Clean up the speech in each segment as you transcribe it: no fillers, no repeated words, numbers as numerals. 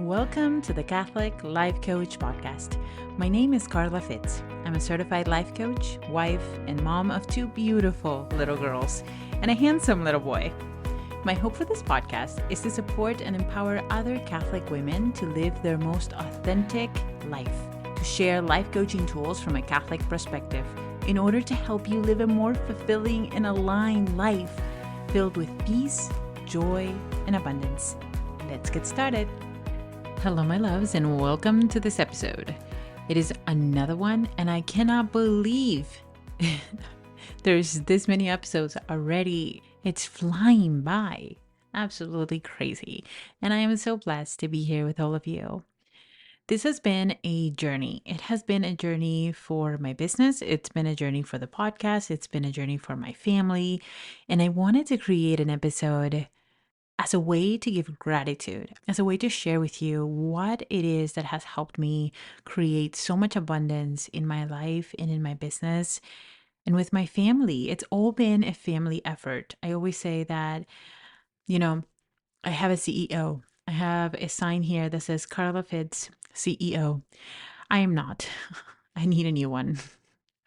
Welcome to the Catholic Life Coach Podcast. My name is Carla Fitz. I'm a certified life coach, wife, and mom of two beautiful little girls and a handsome little boy. My hope for this podcast is to support and empower other Catholic women to live their most authentic life, to share life coaching tools from a Catholic perspective in order to help you live a more fulfilling and aligned life filled with peace, joy, and abundance. Let's get started. Hello, my loves, and welcome to this episode. It is another one, and I cannot believe there's this many episodes already. It's flying by. Absolutely crazy. And I am so blessed to be here with all of you. This has been a journey. It has been a journey for my business. It's been a journey for the podcast. It's been a journey for my family. And I wanted to create an episode as a way to give gratitude, as a way to share with you what it is that has helped me create so much abundance in my life and in my business and with my family. It's all been a family effort. I always say that, I have a CEO. I have a sign here that says Carla Fitz, CEO. I am not. I need a new one.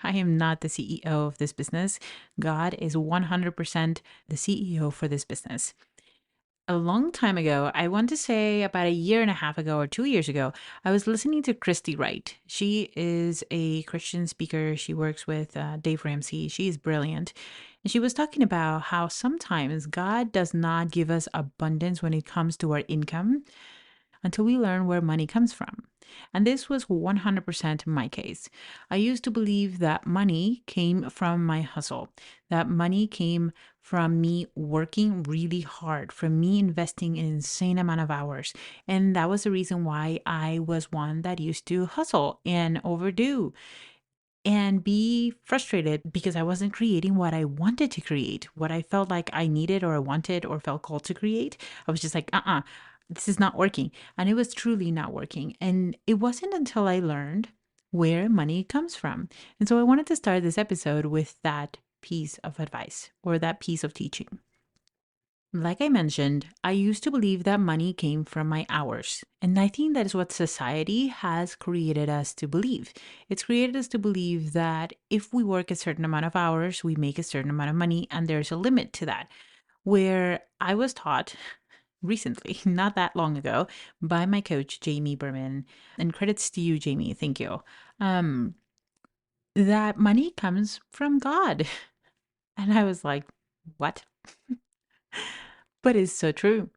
I am not the CEO of this business. God is 100% the CEO for this business. A long time ago, I want to say about a year and a half ago or 2 years ago, I was listening to Christy Wright. She is a Christian speaker. She works with Dave Ramsey. She is brilliant. And she was talking about how sometimes God does not give us abundance when it comes to our income until we learn where money comes from. And this was 100% my case. I used to believe that money came from my hustle, that money came from me working really hard, from me investing an insane amount of hours. And that was the reason why I was one that used to hustle and overdo and be frustrated because I wasn't creating what I wanted to create, what I felt like I needed or wanted or felt called to create. I was just like, this is not working. And it was truly not working. And it wasn't until I learned where money comes from. And so I wanted to start this episode with that piece of advice or that piece of teaching. Like I mentioned, I used to believe that money came from my hours. And I think that is what society has created us to believe. It's created us to believe that if we work a certain amount of hours, we make a certain amount of money, and there's a limit to that. Where I was taught recently, not that long ago, by my coach, Jamie Berman, and credits to you, Jamie, thank you, that money comes from God. And I was like, what? But it's so true.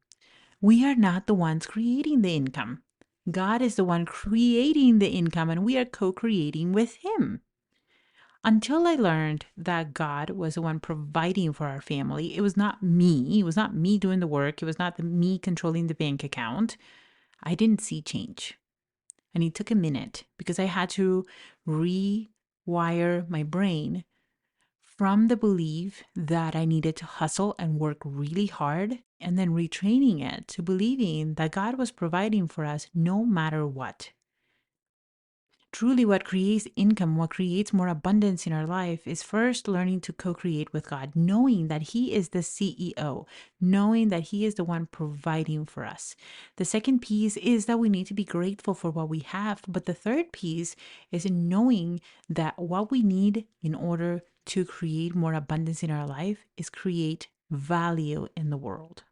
We are not the ones creating the income. God is the one creating the income, and we are co creating with Him. Until I learned that God was the one providing for our family, it was not me. It was not me doing the work. It was not me controlling the bank account. I didn't see change. And it took a minute because I had to rewire my brain from the belief that I needed to hustle and work really hard, and then retraining it to believing that God was providing for us no matter what. Truly, what creates income, what creates more abundance in our life is first learning to co create with God, knowing that He is the CEO, knowing that He is the one providing for us. The second piece is that we need to be grateful for what we have. But the third piece is in knowing that what we need in order to create more abundance in our life is create value in the world.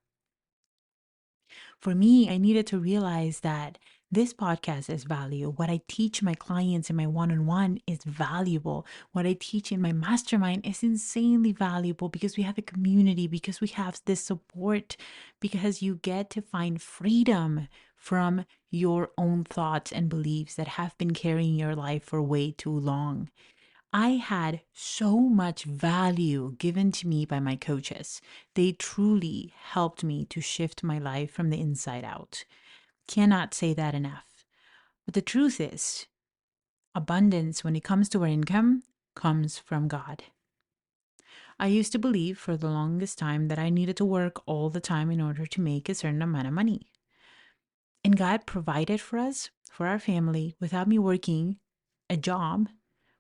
For me, I needed to realize that this podcast is value. What I teach my clients in my one-on-one is valuable. What I teach in my mastermind is insanely valuable because we have a community, because we have this support, because you get to find freedom from your own thoughts and beliefs that have been carrying your life for way too long. I had so much value given to me by my coaches. They truly helped me to shift my life from the inside out. Cannot say that enough. But the truth is, abundance when it comes to our income comes from God. I used to believe for the longest time that I needed to work all the time in order to make a certain amount of money. And God provided for us, for our family, without me working a job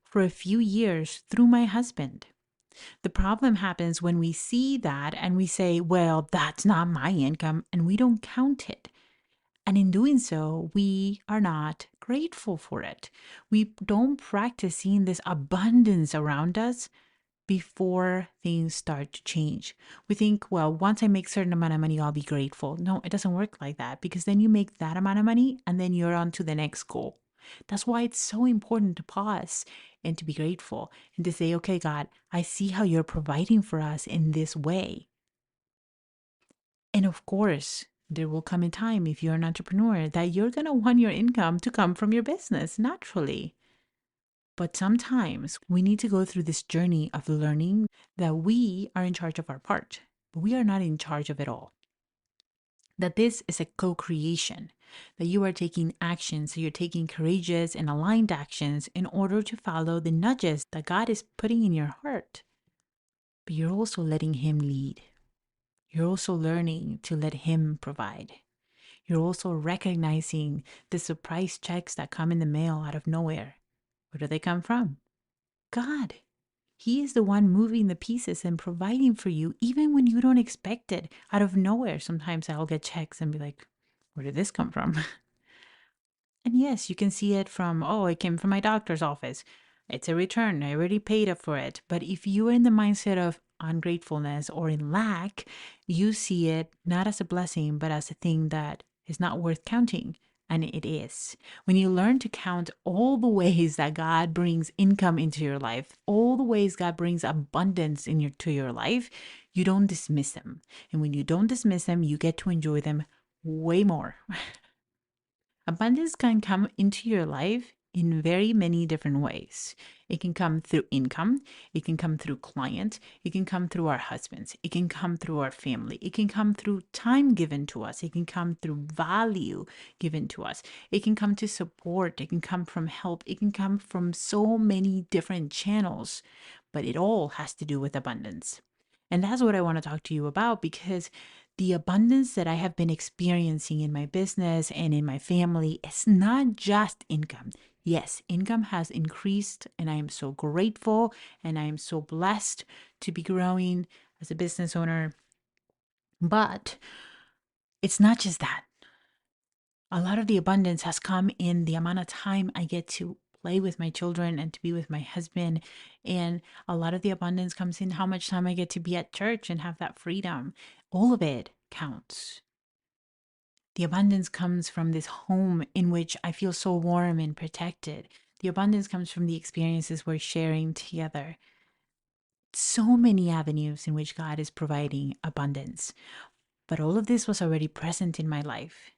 for a few years through my husband. The problem happens when we see that and we say, well, that's not my income, and we don't count it. And in doing so, we are not grateful for it. We don't practice seeing this abundance around us before things start to change. We think, well, once I make certain amount of money, I'll be grateful. No, it doesn't work like that, because then you make that amount of money and then you're on to the next goal. That's why it's so important to pause and to be grateful and to say, okay, God, I see how you're providing for us in this way. And of course, there will come a time, if you're an entrepreneur, that you're going to want your income to come from your business naturally. But sometimes we need to go through this journey of learning that we are in charge of our part, but we are not in charge of it all. That this is a co creation, that you are taking actions, so you're taking courageous and aligned actions in order to follow the nudges that God is putting in your heart. But you're also letting Him lead. You're also learning to let Him provide. You're also recognizing the surprise checks that come in the mail out of nowhere. Where do they come from? God. He is the one moving the pieces and providing for you, even when you don't expect it out of nowhere. Sometimes I'll get checks and be like, where did this come from? And yes, you can see it from, oh, it came from my doctor's office. It's a return. I already paid up for it. But if you are in the mindset of ungratefulness or in lack, you see it not as a blessing, but as a thing that is not worth counting. And it is. When you learn to count all the ways that God brings income into your life, all the ways God brings abundance to your life, you don't dismiss them. And when you don't dismiss them, you get to enjoy them way more. Abundance can come into your life in very many different ways. It can come through income. It can come through client. It can come through our husbands. It can come through our family. It can come through time given to us. It can come through value given to us. It can come to support. It can come from help. It can come from so many different channels, but it all has to do with abundance. And that's what I want to talk to you about, because the abundance that I have been experiencing in my business and in my family is not just income. Yes, income has increased, and I am so grateful and I am so blessed to be growing as a business owner. But it's not just that. A lot of the abundance has come in the amount of time I get to play with my children and to be with my husband. And a lot of the abundance comes in how much time I get to be at church and have that freedom. All of it counts. The abundance comes from this home in which I feel so warm and protected. The abundance comes from the experiences we're sharing together. So many avenues in which God is providing abundance. But all of this was already present in my life.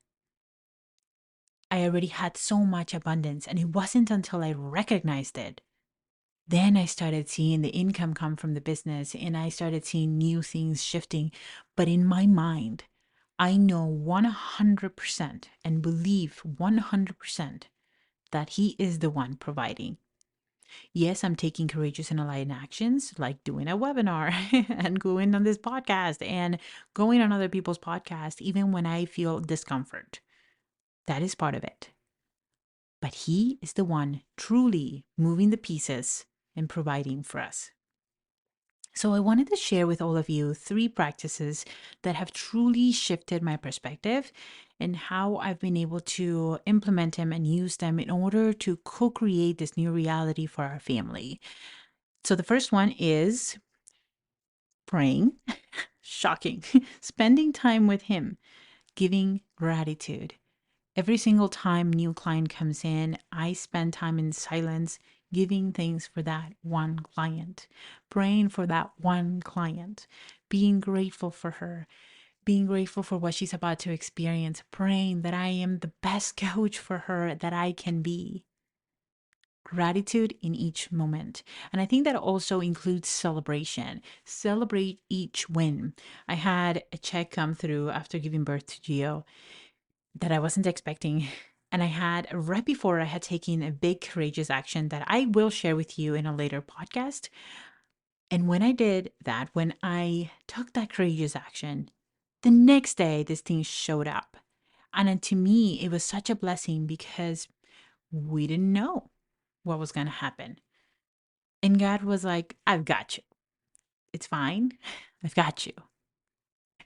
I already had so much abundance, and it wasn't until I recognized it. Then I started seeing the income come from the business, and I started seeing new things shifting. But in my mind, I know 100% and believe 100% that He is the one providing. Yes, I'm taking courageous and aligned actions like doing a webinar and going on this podcast and going on other people's podcasts, even when I feel discomfort. That is part of it. But He is the one truly moving the pieces and providing for us. So I wanted to share with all of you 3 practices that have truly shifted my perspective and how I've been able to implement them and use them in order to co-create this new reality for our family. So the first one is praying. Shocking. Spending time with Him, giving gratitude. Every single time new client comes in, I spend time in silence giving thanks for that one client, praying for that one client, being grateful for her, being grateful for what she's about to experience, praying that I am the best coach for her that I can be. Gratitude in each moment. And I think that also includes celebration. Celebrate each win. I had a check come through after giving birth to Gio that I wasn't expecting. And I had, right before I had taken a big courageous action that I will share with you in a later podcast. And when I did that, when I took that courageous action, the next day this thing showed up. And to me, it was such a blessing because we didn't know what was going to happen. And God was like, I've got you. It's fine. I've got you.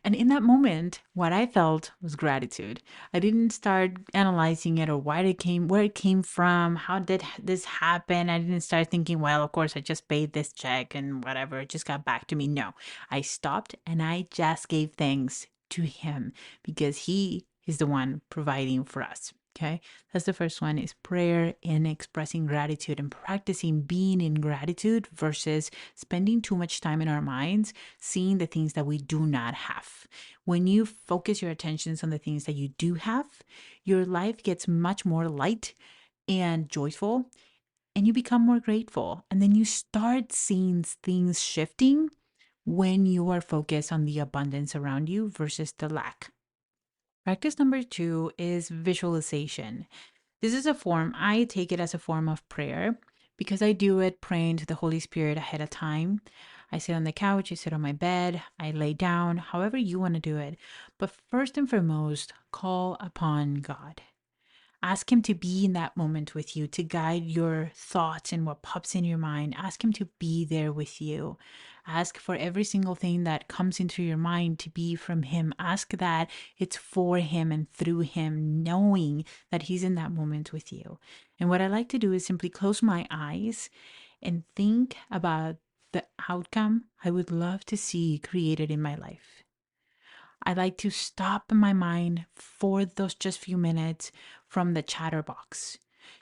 And in that moment, what I felt was gratitude. I didn't start analyzing it or where it came from, how did this happen. I didn't start thinking, well, of course, I just paid this check and whatever, it just got back to me. No, I stopped and I just gave thanks to him because he is the one providing for us. Okay, that's the first one is prayer and expressing gratitude and practicing being in gratitude versus spending too much time in our minds seeing the things that we do not have. When you focus your attentions on the things that you do have, your life gets much more light and joyful, and you become more grateful. And then you start seeing things shifting when you are focused on the abundance around you versus the lack. Practice number two is visualization. This is a form, I take it as a form of prayer because I do it praying to the Holy Spirit ahead of time. I sit on the couch, I sit on my bed, I lay down, however you want to do it. But first and foremost, call upon God. Ask Him to be in that moment with you, to guide your thoughts and what pops in your mind. Ask Him to be there with you. Ask for every single thing that comes into your mind to be from Him. Ask that it's for Him and through Him, knowing that He's in that moment with you. And what I like to do is simply close my eyes and think about the outcome I would love to see created in my life. I like to stop my mind for those just few minutes from the chatterbox.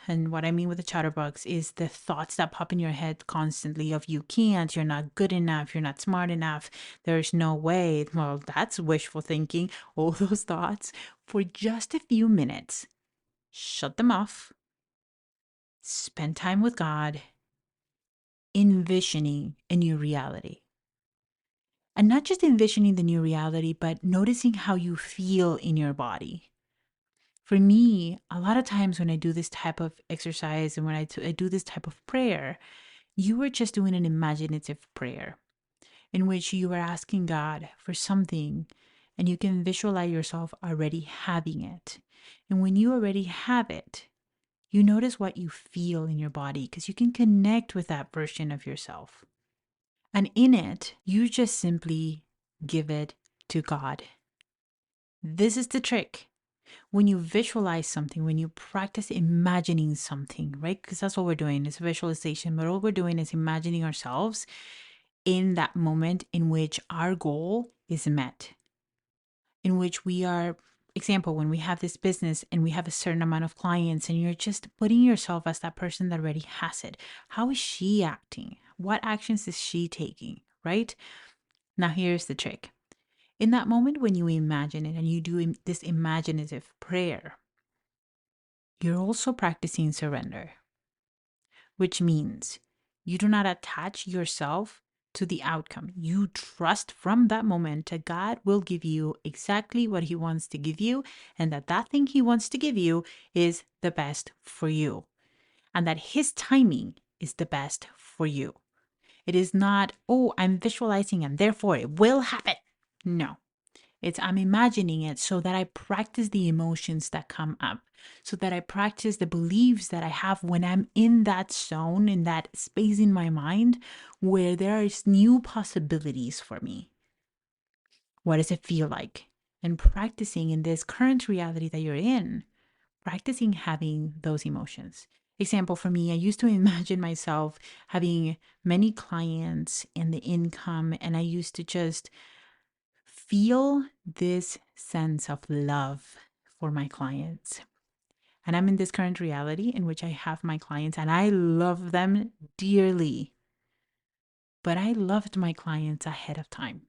And what I mean with the chatterbox is the thoughts that pop in your head constantly of you can't, you're not good enough, you're not smart enough, there's no way. Well, that's wishful thinking. All those thoughts for just a few minutes. Shut them off. Spend time with God, envisioning a new reality. And not just envisioning the new reality, but noticing how you feel in your body. For me, a lot of times when I do this type of exercise and when I do this type of prayer, you are just doing an imaginative prayer in which you are asking God for something and you can visualize yourself already having it. And when you already have it, you notice what you feel in your body because you can connect with that version of yourself. And in it, you just simply give it to God. This is the trick. When you visualize something, when you practice imagining something, right? Because that's what we're doing is visualization, but all we're doing is imagining ourselves in that moment in which our goal is met, in which we are, example, when we have this business and we have a certain amount of clients and you're just putting yourself as that person that already has it. How is she acting? What actions is she taking, right? Now, here's the trick. In that moment when you imagine it and you do this imaginative prayer, you're also practicing surrender, which means you do not attach yourself to the outcome. You trust from that moment that God will give you exactly what He wants to give you, and that thing He wants to give you is the best for you, and that His timing is the best for you. It is not, oh, I'm visualizing and therefore it will happen. No. It's I'm imagining it so that I practice the emotions that come up, so that I practice the beliefs that I have when I'm in that zone, in that space in my mind where there is new possibilities for me. What does it feel like? And practicing in this current reality that you're in, practicing having those emotions. Example for me, I used to imagine myself having many clients and the income, and I used to just feel this sense of love for my clients. And I'm in this current reality in which I have my clients and I love them dearly. But I loved my clients ahead of time.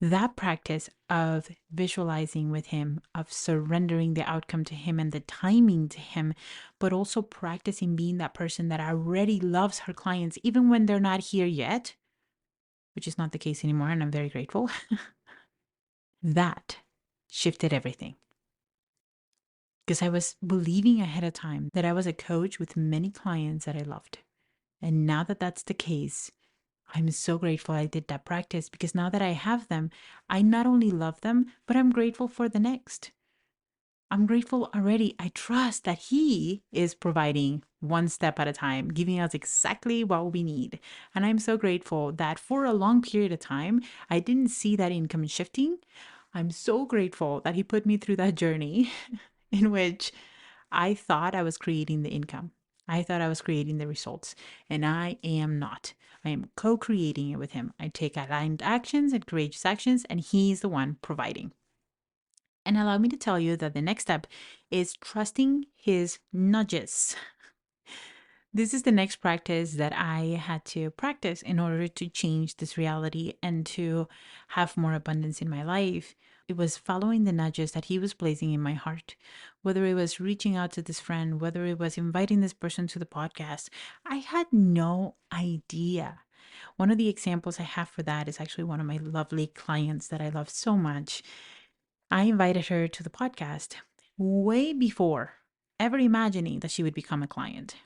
That practice of visualizing with Him, of surrendering the outcome to Him and the timing to Him, but also practicing being that person that already loves her clients, even when they're not here yet, which is not the case anymore. And I'm very grateful. That shifted everything. Because I was believing ahead of time that I was a coach with many clients that I loved. And now that that's the case, I'm so grateful I did that practice because now that I have them, I not only love them, but I'm grateful for the next. I'm grateful already. I trust that He is providing one step at a time, giving us exactly what we need. And I'm so grateful that for a long period of time, I didn't see that income shifting. I'm so grateful that he put me through that journey in which I thought I was creating the income. I thought I was creating the results, and I am not. I am co creating it with him. I take aligned actions and courageous actions, and he's the one providing. And allow me to tell you that the next step is trusting his nudges. This is the next practice that I had to practice in order to change this reality and to have more abundance in my life. It was following the nudges that he was placing in my heart, whether it was reaching out to this friend, whether it was inviting this person to the podcast. I had no idea. One of the examples I have for that is actually one of my lovely clients that I love so much. I invited her to the podcast way before ever imagining that she would become a client.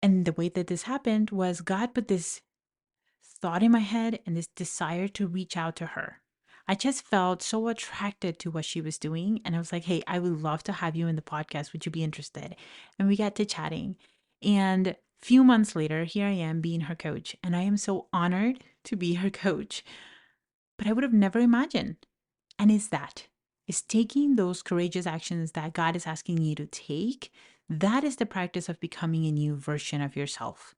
And the way that this happened was God put this thought in my head and this desire to reach out to her. I just felt so attracted to what she was doing. And I was like, hey, I would love to have you in the podcast. Would you be interested? And we got to chatting. And a few months later, here I am being her coach. And I am so honored to be her coach. But I would have never imagined. And is taking those courageous actions that God is asking you to take. That is the practice of becoming a new version of yourself.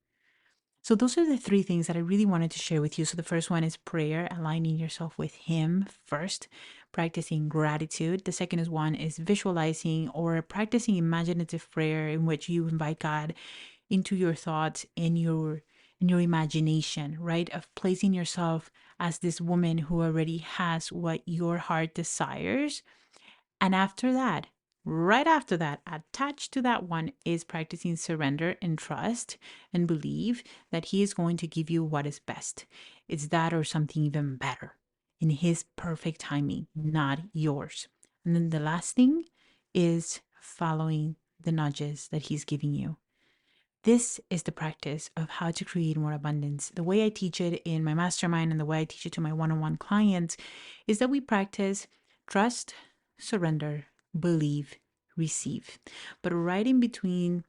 So those are the three things that I really wanted to share with you. So the first one is prayer, aligning yourself with him first, practicing gratitude. The second one is visualizing or practicing imaginative prayer, in which you invite God into your thoughts and your imagination, right? Of placing yourself as this woman who already has what your heart desires. And after that, right after that, attached to that one is practicing surrender and trust and believe that he is going to give you what is best. It's that or something even better in his perfect timing, not yours. And then the last thing is following the nudges that he's giving you. This is the practice of how to create more abundance. The way I teach it in my mastermind and the way I teach it to my one-on-one clients is that we practice trust, surrender, believe, receive. But right in between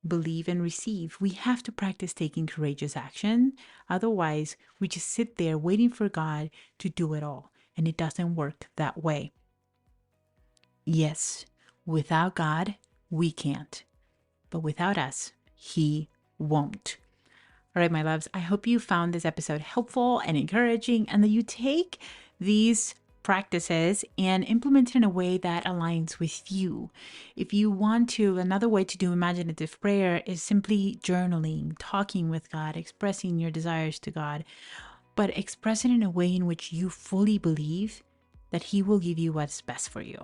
believe and receive, we have to practice taking courageous action. Otherwise, we just sit there waiting for God to do it all. And it doesn't work that way. Yes, without God, we can't. But without us, he won't. All right, my loves, I hope you found this episode helpful and encouraging and that you take these practices and implement it in a way that aligns with you. If you want to, another way to do imaginative prayer is simply journaling, talking with God, expressing your desires to God, but express it in a way in which you fully believe that he will give you what's best for you.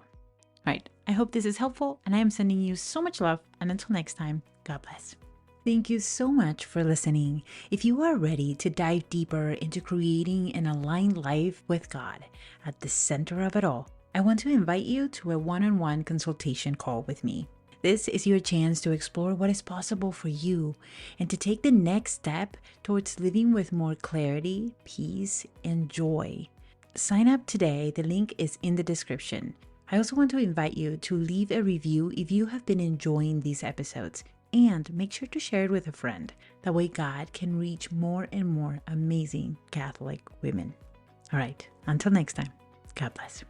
Right. I hope this is helpful, and I am sending you so much love. And until next time, God bless. Thank you so much for listening. If you are ready to dive deeper into creating an aligned life with God at the center of it all, I want to invite you to a one-on-one consultation call with me. This is your chance to explore what is possible for you and to take the next step towards living with more clarity, peace, and joy. Sign up today. The link is in the description. I also want to invite you to leave a review if you have been enjoying these episodes, and make sure to share it with a friend. That way God can reach more and more amazing Catholic women. All right, until next time, God bless.